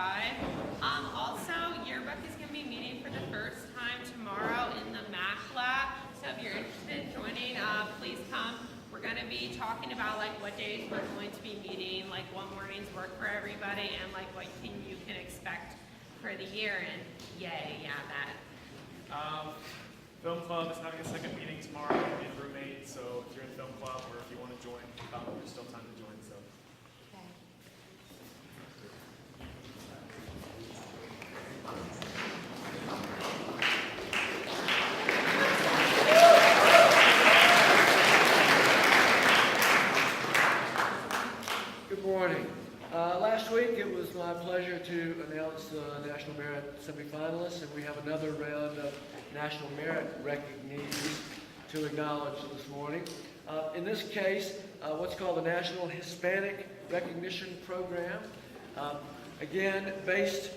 5. Also, yearbook is going to be meeting for the first time tomorrow in the Mac Lab. So if you're interested in joining, please come. We're going to be talking about like what days we're going to be meeting, like what mornings work for everybody, and like what you can expect for the year. And yay, yeah, that. Film Club is having a second meeting tomorrow in Room 8, so if you're in Film Club or if you want to join, there's still time to join. So. Good morning. Last week it was my pleasure to announce the National Merit semifinalists, and we have another round of National Merit recognees to acknowledge this morning. In this case, what's called the National Hispanic Recognition Program. Again, based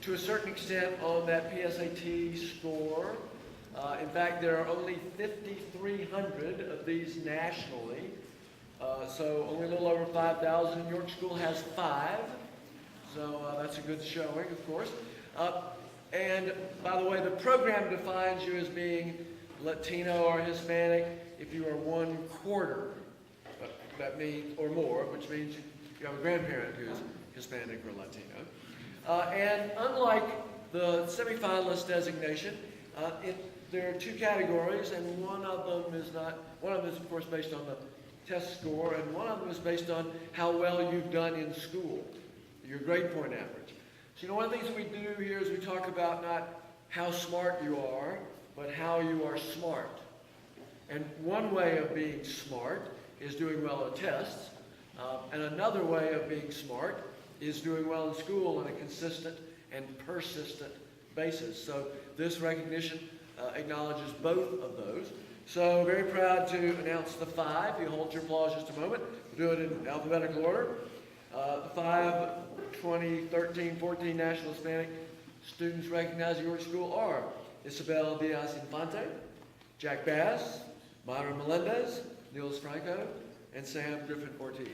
to a certain extent on that PSAT score. In fact, there are only 5,300 of these nationally. So only a little over 5,000. York School has 5. So that's a good showing, of course. And by the way, the program defines you as being Latino or Hispanic if you are 1/4. That means, or more, which means you have a grandparent who's Hispanic or Latino. And unlike the semifinalist designation, there are 2 categories, and one of them is, of course, based on the test score, and one of them is based on how well you've done in school, your grade point average. So, one of the things we do here is we talk about not how smart you are, but how you are smart. And one way of being smart is doing well on tests, and another way of being smart is doing well in school on a consistent and persistent basis. So this recognition acknowledges both of those. So very proud to announce the 5. You hold your applause just a moment. We'll do it in alphabetical order. The 5 2013-14 National Hispanic students recognized at York School are Isabel Diaz-Infante, Jack Bass, Myra Melendez, Niels Franco, and Sam Griffin-Ortiz.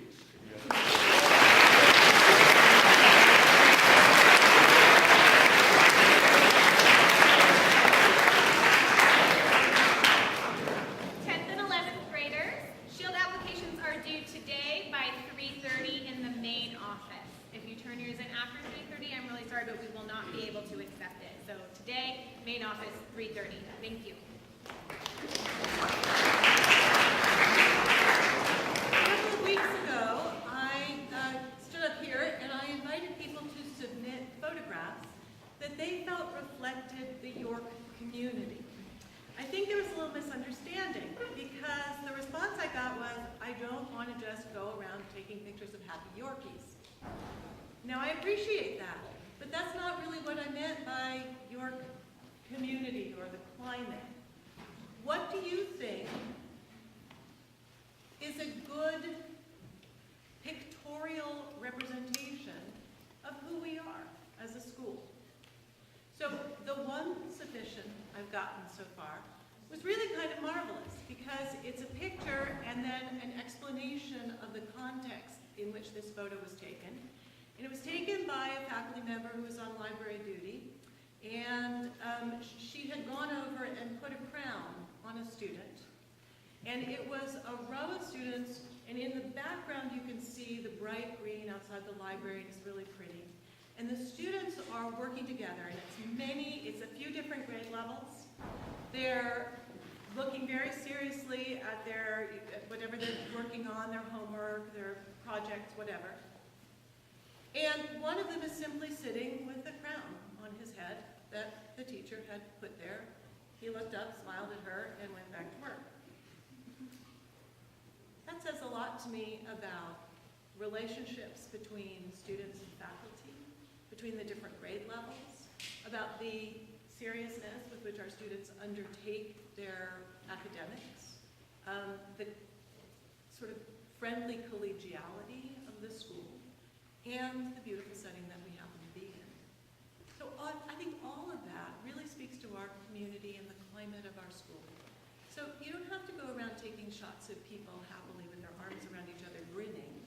But we will not be able to accept it. So today, main office, 3:30. Thank you. A couple of weeks ago, I stood up here and I invited people to submit photographs that they felt reflected the York community. I think there was a little misunderstanding because the response I got was, I don't want to just go around taking pictures of happy Yorkies. Now, I appreciate that. But that's not really what I meant by York community or the climate. What do you think is a good pictorial representation of who we are as a school? So the one submission I've gotten so far was really kind of marvelous because it's a picture and then an explanation of the context in which this photo was taken. And it was taken by a faculty member who was on library duty, and she had gone over and put a crown on a student. And it was a row of students, and in the background you can see the bright green outside the library, and it's really pretty. And the students are working together, and it's a few different grade levels. They're looking very seriously at whatever they're working on, their homework, their projects, whatever. And one of them is simply sitting with the crown on his head that the teacher had put there. He looked up, smiled at her, and went back to work. That says a lot to me about relationships between students and faculty, between the different grade levels, about the seriousness with which our students undertake their academics, the sort of friendly collegiality of the school, and the beautiful setting that we happen to be in. So I think all of that really speaks to our community and the climate of our school. So you don't have to go around taking shots of people happily with their arms around each other grinning.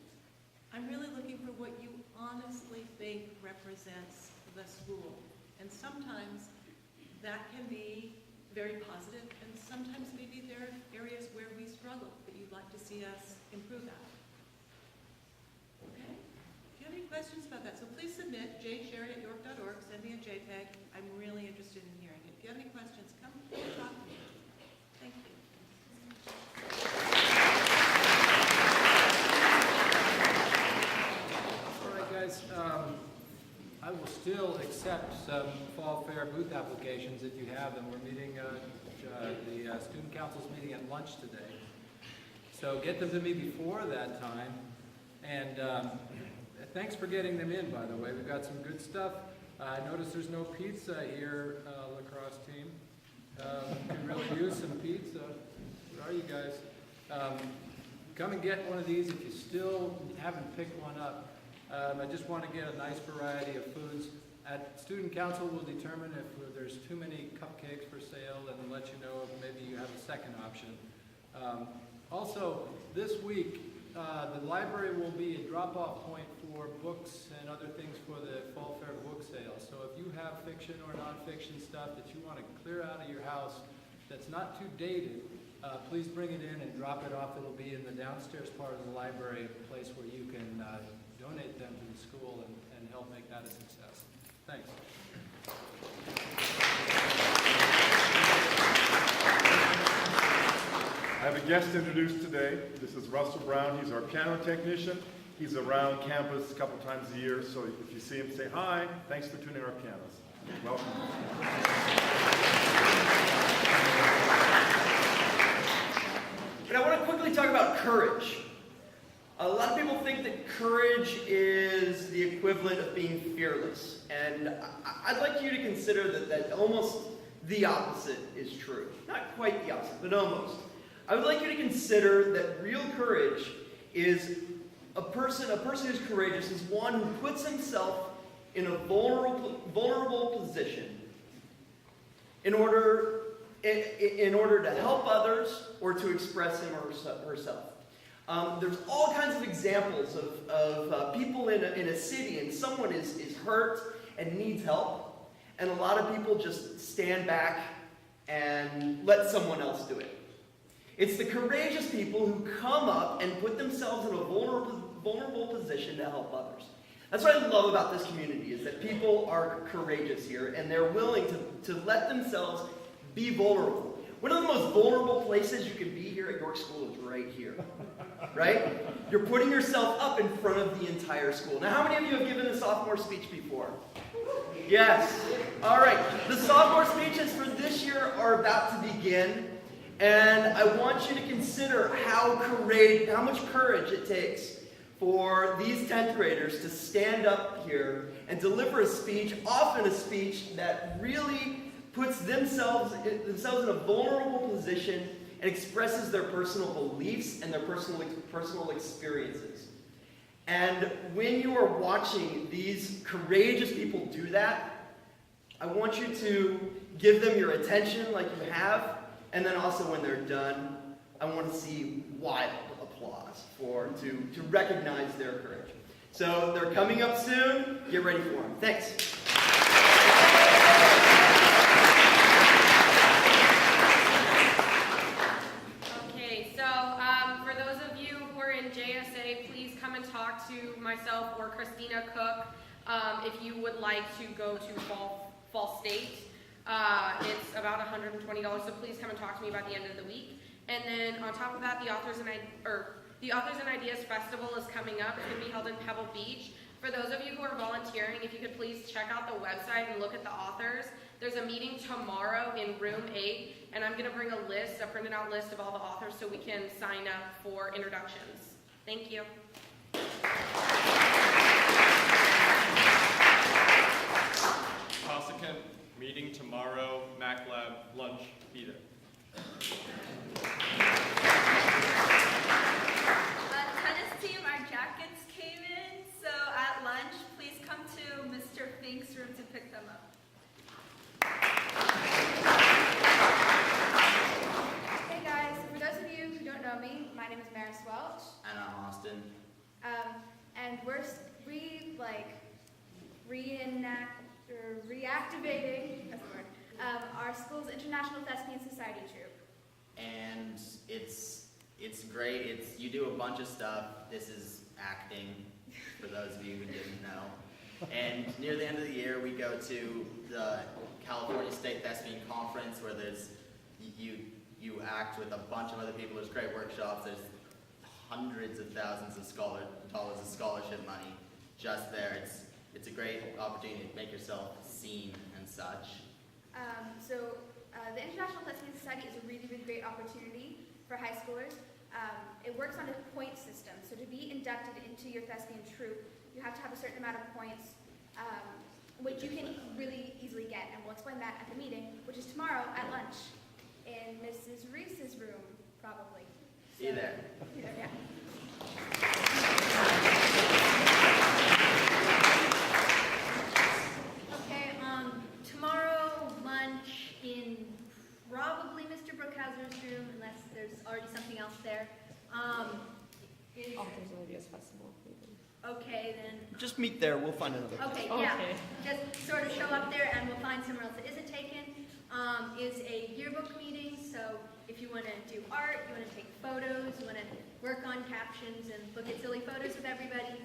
I'm really looking for what you honestly think represents the school. And sometimes that can be very positive, and sometimes maybe there are areas where we struggle that you'd like to see us improve at. Okay? If you have any questions about that, so please submit, jsherry@york.org, send me a JPEG. I'm really interested in hearing it. If you have any questions, come talk to me. Thank you. All right, guys, I will still accept some fall fair booth applications if you have them. We're meeting, the student council's meeting at lunch today. So get them to me before that time. And thanks for getting them in, by the way. We've got some good stuff. I noticed there's no pizza here, lacrosse team. Could really use some pizza. Where are you guys? Come and get one of these if you still haven't picked one up. I just want to get a nice variety of foods. Student council will determine if there's too many cupcakes for sale and let you know if maybe you have a second option. Also, this week, the library will be a drop-off point for books and other things for the Fall Fair book sale. So if you have fiction or nonfiction stuff that you want to clear out of your house that's not too dated, please bring it in and drop it off. It'll be in the downstairs part of the library, a place where you can donate them to the school and help make that a success. Thanks. I have a guest introduced today. This is Russell Brown. He's our piano technician. He's around campus a couple times a year, so if you see him, say hi. Thanks for tuning our pianos. Welcome. And I want to quickly talk about courage. A lot of people think that courage is the equivalent of being fearless. And I'd like you to consider that almost the opposite is true. Not quite the opposite, but almost. I would like you to consider that real courage is a person who's courageous is one who puts himself in a vulnerable position in order to help others or to express him or herself. There's all kinds of examples of people in a city and someone is hurt and needs help, and a lot of people just stand back and let someone else do it. It's the courageous people who come up and put themselves in a vulnerable position to help others. That's what I love about this community, is that people are courageous here and they're willing to let themselves be vulnerable. One of the most vulnerable places you can be here at York School is right here, right? You're putting yourself up in front of the entire school. Now, how many of you have given a sophomore speech before? Yes. All right. The sophomore speeches for this year are about to begin, and I want you to consider how much courage it takes for these 10th graders to stand up here and deliver a speech, often a speech that really puts themselves in a vulnerable position and expresses their personal beliefs and their personal experiences. And when you are watching these courageous people do that, I want you to give them your attention like you have, and then also when they're done, I want to see wild applause to recognize their courage. So they're coming up soon. Get ready for them. Thanks. JSA, please come and talk to myself or Christina Cook if you would like to go to Fall State. It's about $120, so please come and talk to me by the end of the week. And then on top of that, the Authors and Ideas Festival is coming up. It's going to be held in Pebble Beach. For those of you who are volunteering, if you could please check out the website and look at the authors. There's a meeting tomorrow in room 8, and I'm going to bring a printed out list of all the authors so we can sign up for introductions. Thank you. Cossacant, meeting tomorrow, Mac Lab, lunch, be there. Tennis team, our jackets came in, so at lunch, please come to Mr. Fink's room to pick them up. Hey guys, for those of you who don't know me, my name is Maris Welch. And I'm Austin. and we're reactivating, that's the word, our school's International Thespian Society troupe. And it's great. You do a bunch of stuff. This is acting, for those of you who didn't know. And near the end of the year, we go to the California State Thespian Conference, where you act with a bunch of other people. There's great workshops. There's hundreds of thousands of dollars of scholarship money just there. It's a great opportunity to make yourself seen and such. The International Thespian Society is a really, really great opportunity for high schoolers. It works on a point system. So to be inducted into your thespian troupe, you have to have a certain amount of points, which you can really easily get. And we'll explain that at the meeting, which is tomorrow at lunch in Mrs. Reese's room, probably. See you there. Yeah. Okay, tomorrow lunch in probably Mr. Brookhouser's room, unless there's already something else there. There's already a festival. Okay, then. Just meet there, we'll find another. Okay, yeah. Just sort of show up there and we'll find somewhere else that isn't taken. Is a yearbook meeting, so if you want to do art, you want to take photos, you want to work on captions and look at silly photos with everybody.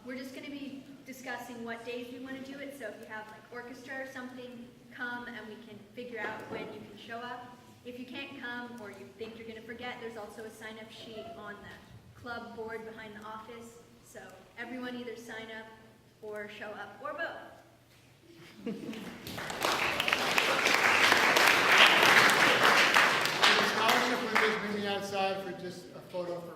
We're just going to be discussing what days we want to do it, so if you have like orchestra or something, come and we can figure out when you can show up. If you can't come or you think you're going to forget, there's also a sign-up sheet on the club board behind the office, so everyone either sign up or show up, or both. The scholarship winners, meet me outside for just a photo for